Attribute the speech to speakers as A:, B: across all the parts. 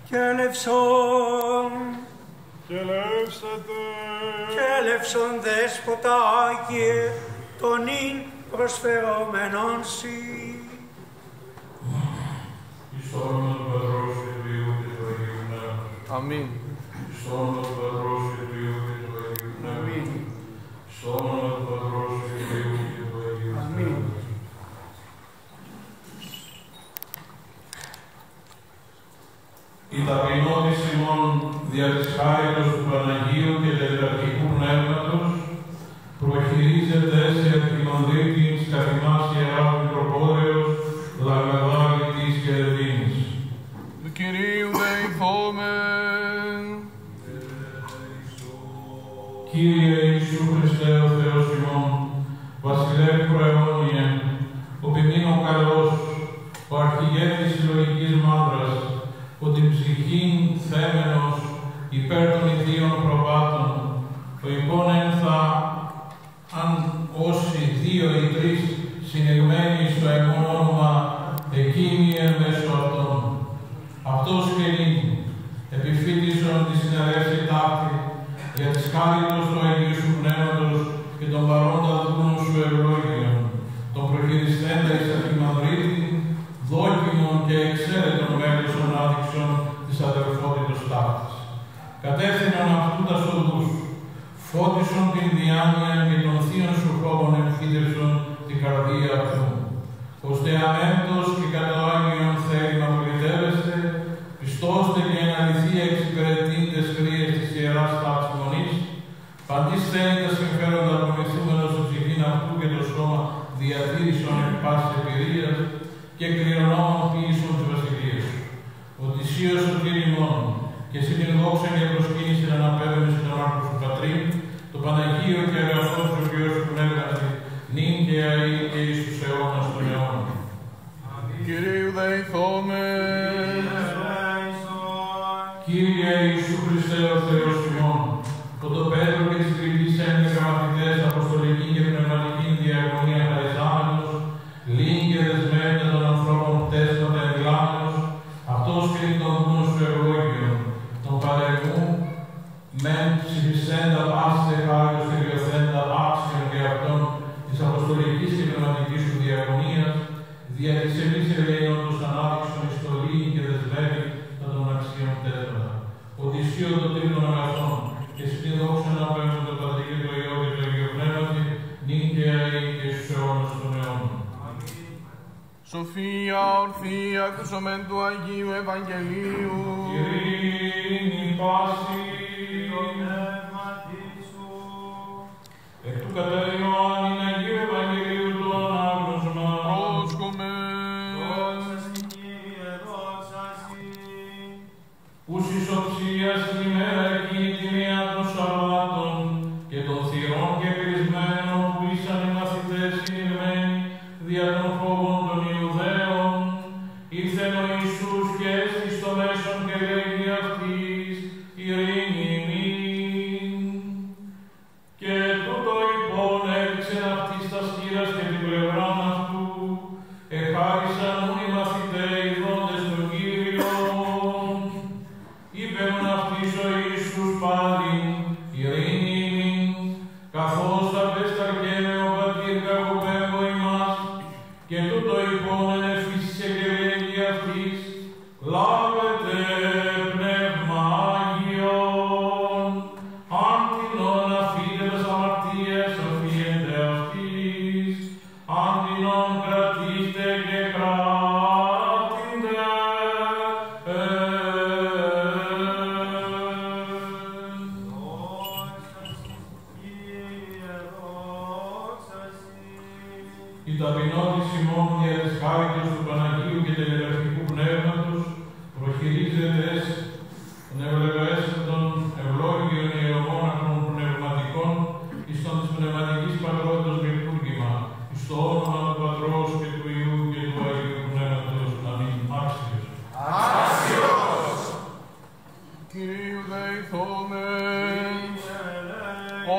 A: και ελευσόν,
B: και ελεύσατε,
A: και ελευσόν δέσποτα Άγιε, τον ίν προσφερόμενον σοι.
C: Εις το όνομα του Πατρός και του Υιού και του Αγίου Πνεύματος.
D: Αμήν.
C: Εις το όνομα του Πατρός και του Υιού και του Αγίου Πνεύματος. Εις το όνομα του Πατρός και του Υιού και του Αγίου Πνεύματος. Η ταπεινότης ημών δια της χάριτος του Παναγίου και Τετραρχικού Πνεύματος προχειρίζεται σε αρχιμανδρίτη της καθημάς Ιεράς Μητροπόλεως Λαγαδάλη της Κερδίνης.
D: Του Κυρίου δεηθόμεν.
C: Κύριε Ιησού Χριστέ ο Θεός ημών, Βασιλεύ προαιώνιε, ο ποιμήνων καλός, ο αρχηγέτης συλλογικής μάντρας, ο την ψυχήν θέμενος υπέρ των ιδίων προβάτων, ο υπόνενθα αν όσοι δύο ή τρεις συνεγμένοι στο εμόν όνομα εκείνοι εν μέσω αυτών. Αυτός και νύν, επιφύτησον τη συνερεύση ταύτη, για της χάριτος του Αγίου Σου Πνεύματος και των παρόντα δούλων Σου ευλόγιων, των προχειριστέντα εις αρχιμανδρίτη, δόκιμων και εξαίρετων μέλισσων άδειξων της αδελφότητος ταύτης. Κατεύθυνον αυτού τας οδούς, φώτισον την διάνοια και των θείων Σου φόβων εμφύτευσον την καρδία αυτού. Ώστε αμέμπτος και κατά το Άγιον θέλημα πολιτεύεστε, πιστώστε και εν αληθεία εξυπηρετήντες κρύες της Ιεράς Τάξης Μονής, παντής θέλοντας συμφέροντα απομυθούμενος στην ψυχήν αυτού και το σώμα διατήρησον εν πάσης εμπειρίας και κληρονόμων ποιήσεων της Βασιλείας Σου. Ότι Συ ο Σωτήρ ημών, και εσύ την δόξα και προσκύνηση να αναπέμπαινες στον άρκο Σου Πατρίν, το Παναγίο και αγαθό Σου Υιός Σου Πνεύματι, νυν και αεί και εις τους αιώνας των αιώνων.
D: Κυρίου δεηθόμεν.
C: Κύριε Ιησού Χριστέ ο Θεός ημών, που το Πέτρο και τις τριτής 11 μαθητές αποστολική και πνευματική διαγωνία χαριζάμενος, λίγη και δεσμεύεται των ανθρώπων πτέσματα εγκλάμενος, αυτός και των δούλων Σου ευλόγιων, των παρεμού, μεν ψηφισέντα πάσισε χάριος και βιωθέντα άξιον και αυτών της αποστολικής και πνευματικής Σου διαγωνίας, δια της εμείς ελέγχων τους ανάδειξον ιστολή και δεσμεύει τα των αξίων πτέσματα. Οδυσσίω των τρίτων αγαθών, και στην δόξα να παίρνουν το Πατρί και το Υιό και το Αγίο Πνεύματι, νυν και αεί και στους αιώνας των αιώνων.
D: Σοφία ορθία ακούσομεν του Αγίου Ευαγγελίου.
C: Ειρήνη πάση
B: το πνεύματι Σου.
C: εκ του κατά Ιωάννην Αγίου Ευαγγελίου του ανάγνωσμα.
D: Πρόσκομεν.
B: Δόξα Συ, Κύριε, δόξα Συ.
C: Ους εις οψίας την ημέρα εκείνη τη μία των Σαββάτων και των θυρών και πυρισμένων που ήσαν οι μαθητές συνηγμένοι δια των φόβων των Ιουδαίων, ήρθεν ο Ιησούς και έστη στο μέσον και λέγει αυτής, ειρήνη ημίν. Και τούτο λοιπόν έριξεν αυτής τας χείλας και την πλευράν αυτού, εχάρισαν ούν οι μαθηταί ειδώντες τον Κύριον. Είπεν αυτής ο Ιησούς πάλι, ειρήνη ημίν, καθώς θα πεσταρκένε ο Πατήρ κακοπέμπω ημάς, και τούτο υπόμεν εφύσισε και λέγει αυτής, λάβετε πνεύμα Άγιον, αν τινόν αφήνε τας αμαρτίας αφήνετε αυτής, αν τινόν κρατήστε και κράτηντε.
B: Δόξα Συ, Κύριε, δόξα Συ.
C: Η ταπεινότης ημών δια της χάριτος του Παναγίου και Τελειαρχικού Πνεύματος προχειρίζεται των ευλογέστερων ευλόγιων ιερομόναχων πνευματικών εις των της πνευματικής πατρότητος λειτουργήμα, εις το όνομα του Πατρός και του Υιού και του Αγίου Πνεύματος. Αμήν. Άξιος.
D: Άξιος. Κυρίου δεηθόμεν.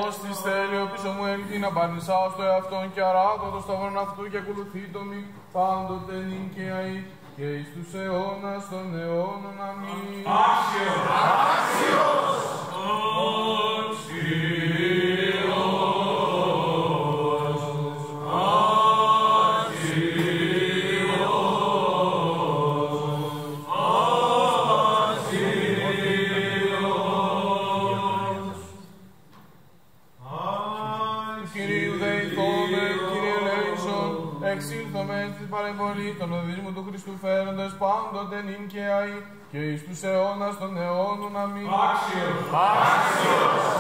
D: Ως της θέλει ο πίσω μου έλθει να παρνησάω στο εαυτόν και αράτω το σταυρόν αυτού και ακολουθεί το μη πάντοτε νυν και αεί και εις τους αιώνας των αιώνων. Αμήν.
C: Άξιος! Άξιος!
D: Εξήλθομεν στην παρεμβολή των οδύσμων του Χριστού φέροντες πάντοτε νυν και αεί και εις τους αιώνας των αιώνων. Αμήν.
C: Άξιος! Άξιος!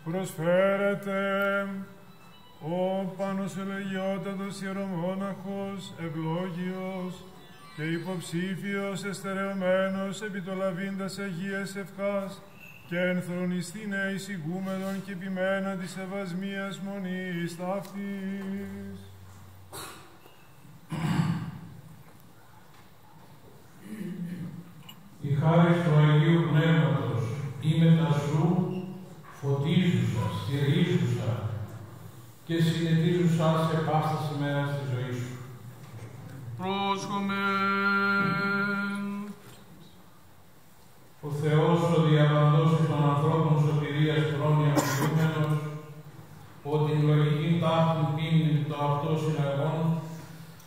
E: Προσφέρεται ο Πάνος Ελεγιότατος ιερομόναχος, ευλόγιος και υποψήφιος εστερεωμένος επί το λαβήντας Αγίας Ευχάς και ενθρονιστήνε εισηγούμενον και επιμένα της ευασμίας μονής ταύτης.
C: Η χάρις του Αγίου Πνεύματος ή μεταζού φωτίζουσα, στηρίζουσα και συνετίζουσα σε πάστα ημέρα στη ζωή σου.
D: Πρόσχομεν.
C: Ο Θεός, ο διαπαντός των ανθρώπων σωτηρίας χρόνια μιλούμενος, ότι την λογική ταύτην πίνει το αυτό συναγών,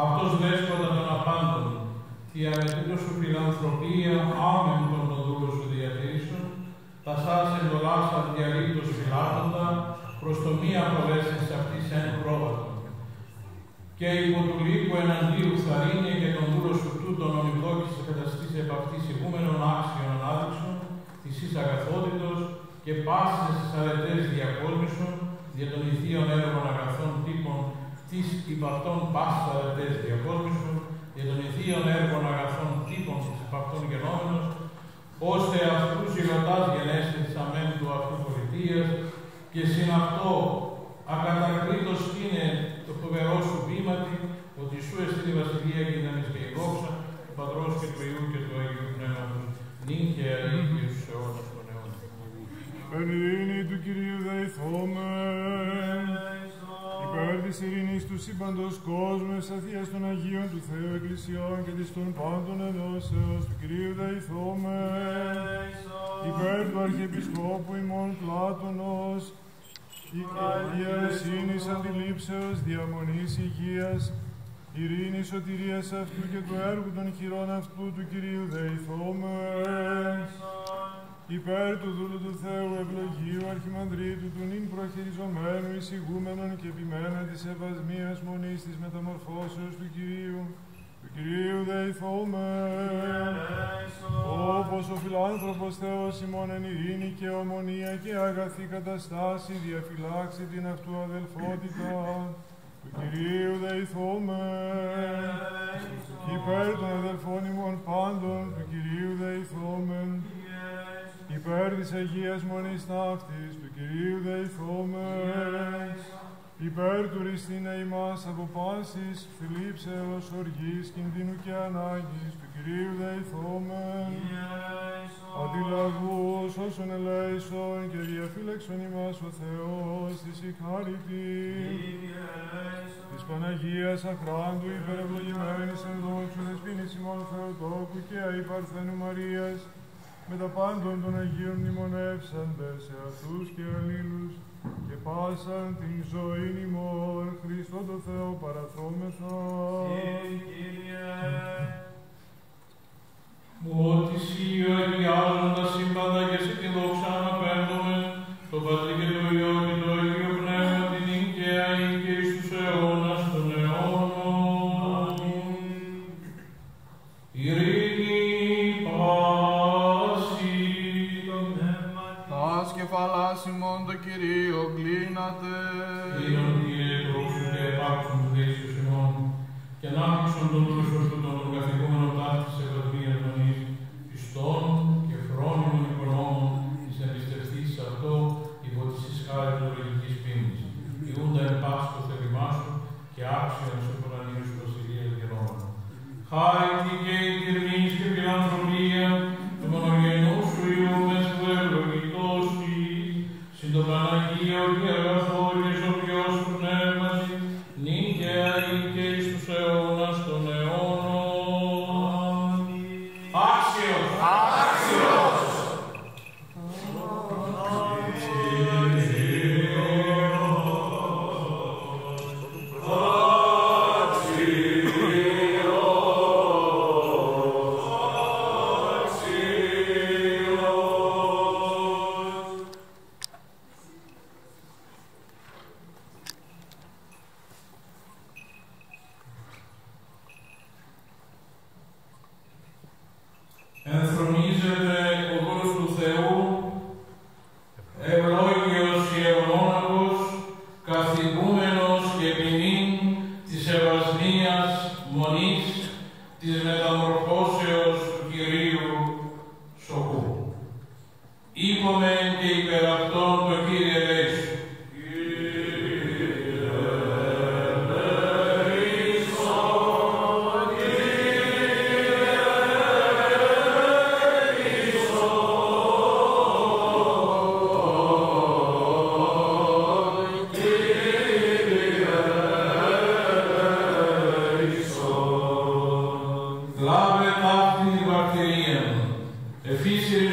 C: αυτός δέσποτα των απάντων, η αμετρήτω σου φιλανθρωπία άμεν των δούλων σου διατηρήσεων, τα σας εντολάσα διαλύτως φυλάτοντα, προς το μία προβέσεν σε αυτής εν πρόβατον. Και υπό του λύκου εναντίου θαρρύνε και τον δούλο σου τούτον ονειδόκησε καταστήσει επ' αυτής ηγούμενων άξιων ανάδειξων, της εις αγαθότητος και πάσης στις αρετές διακόσμησον, για των ηθίων έργων αγαθών τύπων της υπ' αυτών πάσης αρετές διακόσμησον, για των ηθίων έργων αγαθών τύπων της υπ' αυτών γενόμενος, ώστε αυτούς ηγωτάς γενέσαι της αμέν του αυτού πολιτείας, και συν αυτό ακατακρίτως είναι το φοβερό σου βήματι, ότι σου εστί η βασιλεία και η δανεις και η δόξα, του Πατρός και του Υιού και του Αγίου Πνεύματος, νυν και αεί και στους αιώνας των αιώνων.
E: Εν ειρήνη του Κυρίου δεηθόμεν, υπέρ της ειρήνης του σύμπαντος κόσμου, ευσαθίας των Αγίων του Θεού Εκκλησιών και της των πάντων ενώσεως του Κυρίου δεηθόμεν, υπέρ του Αρχιεπισκόπου ημών Πλάτωνος, ιεροσύνης αντιλήψεως, διαμονής υγείας, ειρήνης σωτηρίας αυτού και του έργου των χειρών αυτού του Κυρίου δεηθόμεν, υπέρ του δούλου του Θεού ευλογίου Αρχιμανδρίτου του νυν προχειριζομένου εισηγούμενων και επιμένα της ευασμίας μονής της μεταμορφώσεως του Κυρίου δεηθόμεν, όπως ο φιλάνθρωπος Θεός ημών εν ειρήνη και ομονία και αγαθή καταστάση διαφυλάξει την αυτού αδελφότητα, του Κυρίου δεηθόμεν, υπέρ των αδελφών ημών πάντων, του Κυρίου δεηθόμεν, υπέρ της Αγίας Μονής ταύτης, του Κυρίου δεηθόμεν, υπέρ του ρηστήνε ημάς από πάσης, θλίψεως, οργής, κινδύνου και ανάγκης, του Κυρίου δεηθόμεν, αντιλαγούς όσων ελέησον και διαφύλαξον ημάς ο Θεός της ικάρητη, της Παναγίας Αχράντου υπερευλογημένης εν δόξου δεσποίνης ημών Θεοτόκου και αη Παρθένου Μαρίας, με τα πάντων των Αγίων μνημονεύσαντες σε αυτούς και αλλήλους, και πάσαν την ζωήν ημών Χριστό το Θεό παραθρώμεθα.
C: Ότι σοι ο εκβιάζοντας σύμπαντα και σε την δόξα αναπέμπουμε, το Πατρί και το Υιό και το Αγίο Πνεύμα την νυν και αεί και εις τους αιώνας των αιώνων. Ειρήνη πάση.
D: Τας κεφαλάς ημών το Κυρίο κλείνατε.
C: Κλείνον Κύριε δόξου και επάξουν του δέσιους ημών, και ανάπτυξον τον δούλους των καθηγούμενων ταύτης ευαδμίας μονής, πιστών και φρόνιμων οικονόμων, και ποινήν της ευασμίας μονής της μεταμορφώσεως του Κυρίου σοφού. Είπομεν και υπερ αυτόν το Κύριε ελέησου. Εφήσιρε